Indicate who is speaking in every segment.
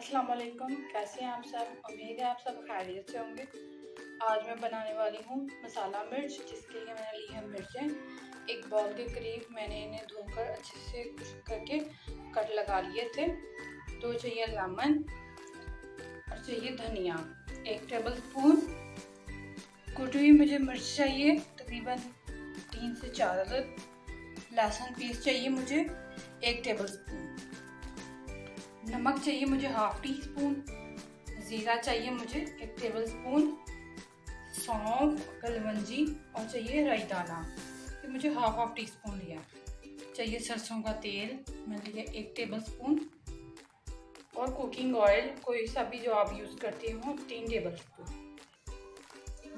Speaker 1: अस्सलाम वालेकुम, कैसे हैं आप सब। उम्मीद है आप सब खैरियत से होंगे। आज मैं बनाने वाली हूँ मसाला मिर्च, जिसके लिए मैंने ली है मिर्चें। एक बाउल के करीब मैंने इन्हें धोकर अच्छे से खुश्क करके कट लगा लिए थे। 2 चाहिए लेमन और चाहिए धनिया। 1 टेबल स्पून कुटी हुई मुझे मिर्च चाहिए, तकरीबन 3 से 4 अदद। लहसुन पीस चाहिए मुझे 1 टेबल स्पून। नमक चाहिए मुझे हाफ टी स्पून। ज़ीरा चाहिए मुझे 1 टेबल स्पून। सौंफ, कलवंजी और चाहिए राई दाना, ये मुझे हाफ टी स्पून लिया। चाहिए सरसों का तेल, मैंने लिया 1 टेबल स्पून। और कुकिंग ऑयल कोई सा भी जो आप यूज़ करते हो 3 टेबल स्पून।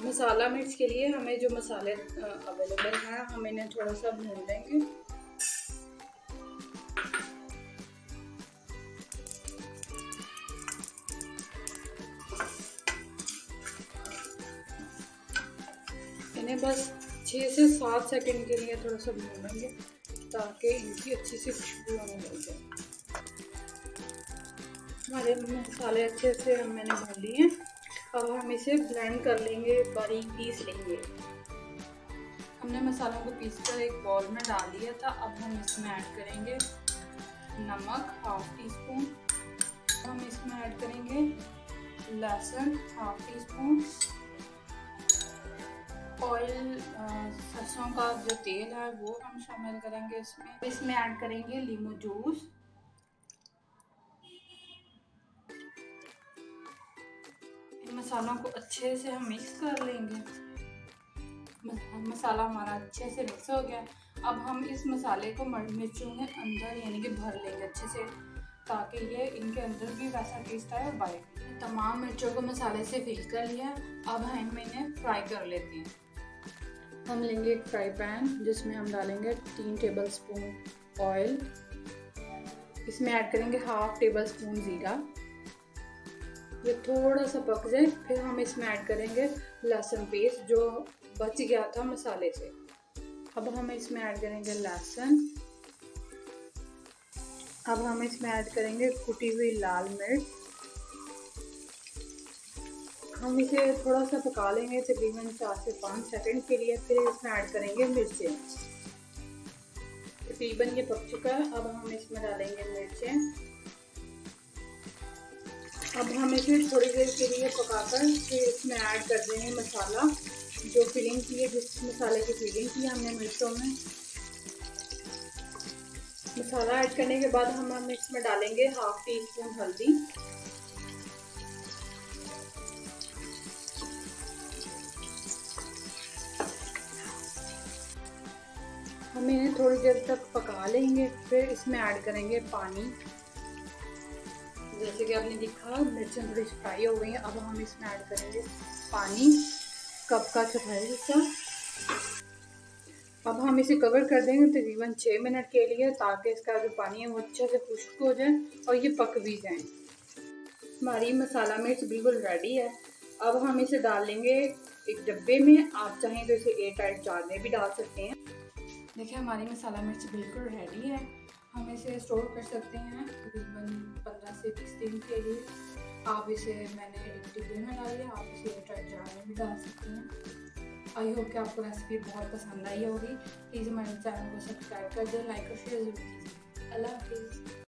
Speaker 1: मसाला मिर्च के लिए हमें जो मसाले अवेलेबल हैं हम इन्हें थोड़ा सा भून लेंगे। इन्हें बस 6 से 7 सेकंड के लिए थोड़ा सा भूनेंगे ताकि इनकी अच्छी सी खुशबू आने लग जाए। हमारे मसाले अच्छे से मैंने भून लिए हैं। अब हम इसे ब्लेंड कर लेंगे, बारीक पीस लेंगे। हमने मसालों को पीस कर एक बाउल में डाल दिया था। अब हम इसमें ऐड करेंगे नमक हाफ टी स्पून। हम इसमें ऐड करेंगे लहसुन हाफ टी स्पून। ऑयल, सरसों का जो तेल है वो हम शामिल करेंगे इसमें ऐड करेंगे लीमू जूस। इन मसालों को अच्छे से हम मिक्स कर लेंगे। मसाला हमारा अच्छे से मिक्स हो गया। अब हम इस मसाले को मिर्चों के अंदर यानी कि भर लेंगे अच्छे से, ताकि ये इनके अंदर भी वैसा टेस्ट आए और बाइट। तमाम मिर्चों को मसाले से फिल कर लिया। अब हम इन्हें फ्राई कर लेते हैं। हम लेंगे एक फ्राई पैन, जिसमें हम डालेंगे 3 टेबल स्पून ऑयल। इसमें ऐड करेंगे हाफ टेबल स्पून ज़ीरा। ये थोड़ा सा पक जाए फिर हम इसमें ऐड करेंगे लहसुन पेस्ट जो बच गया था मसाले से। अब हम इसमें ऐड करेंगे लहसुन। अब हम इसमें ऐड करेंगे कुटी हुई लाल मिर्च। हम इसे थोड़ा सा पका लेंगे तकरीबन 4 से 5 सेकंड के लिए। फिर इसमें ऐड करेंगे मिर्चें। तकरीबन ये पक चुका है। अब हम इसमें डालेंगे मिर्चें। अब हम इसे थोड़ी देर के लिए पकाकर फिर इसमें ऐड कर देंगे मसाला जो फिलिंग की है, जिस मसाले की फिलिंग की हमने मिर्चों में। मसाला ऐड करने के बाद हम इसमें डालेंगे हाफ टी स्पून हल्दी। हम इन्हें थोड़ी देर तक पका लेंगे। फिर इसमें ऐड करेंगे पानी। जैसे कि आपने देखा मिर्चें थोड़ी फ्राई हो गई हैं। अब हम इसमें ऐड करेंगे पानी, कप का चौथाई हिस्सा। अब हम इसे कवर कर देंगे तकरीबन 6 मिनट के लिए, ताकि इसका जो पानी है वो अच्छे से खुश्क हो जाए और ये पक भी जाए। हमारी मसाला मिर्च बिल्कुल रेडी है। अब हम इसे डाल लेंगे एक डब्बे में। आप चाहें तो इसे एयर टाइट जार में भी डाल सकते हैं। देखिए हमारी मसाला मिर्च बिल्कुल रेडी है। हम इसे स्टोर कर सकते हैं तकरीबन 15 से 20 दिन के लिए। आप इसे मैंने एक डिब्बे में डाल लिया, आप इसे एयर टाइट जार में भी डाल सकते हैं। आई होप कि आपको रेसिपी बहुत पसंद आई होगी। प्लीज़ हमारे चैनल को सब्सक्राइब कर दें, लाइक और शेयर जरूर कीजिए। अल्लाह हाफिज़।